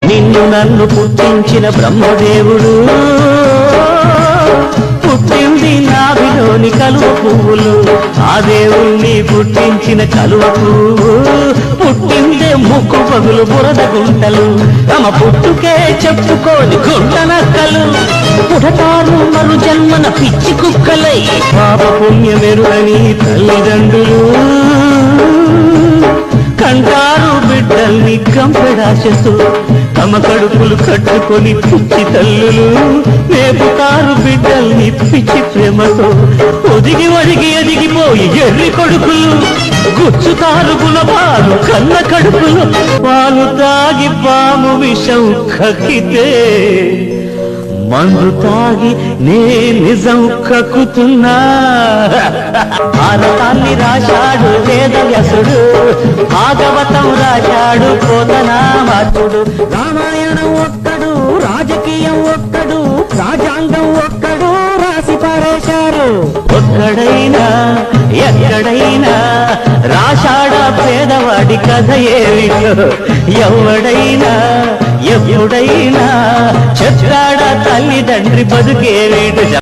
నిన్ను నన్ను పుట్టించిన బ్రహ్మదేవుడు పుట్టింది నాభిలోని కలువ పువ్వులు. ఆ దేవుణ్ణి పుట్టించిన కలువ పువ్వు పుట్టిందే ముక్కు పగులు బురద గుంటలు. తమ పుట్టుకే చెప్పుకోని గుంటనక్కలు పుడతారు మరు జన్మన పిచ్చి కుక్కలై. పాప పుణ్యమెరుగని తల్లిదండ్రులు కంటారు బిడ్డల్ని కంపెడాశతో. తమ కడుపులు కట్టుకొని పిచ్చి తల్లులు మేపుతారు బిడ్డల్ని పిచ్చి ప్రేమతో. ఒదిగి ఒదిగి ఎదిగిపోయి ఎర్రి కొడుకులు గుచ్చుతారు గుణపాలు కన్న కడుపులు. పాలు తాగి పాము విషం కక్కితే మందు తాగి నే నిజం కక్కుతున్నా. భారతాన్ని రాశాడు వేదవ్యాసుడు, భాగవతం రాశాడు పోతనామాత్రుడు. రామాయణం ఒక్కడు, రాజకీయం ఒక్కడు, రాజ్యాంగం ఒక్కడు రాసి పారేశారు. ఒక్కడైనా ఎక్కడైనా రాశాడా పేదవాడి కథ ఏమిటో. ఎవడైనా ఎప్పుడైనా చెప్పాడా తల్లిదండ్రి బతుకేమిటో.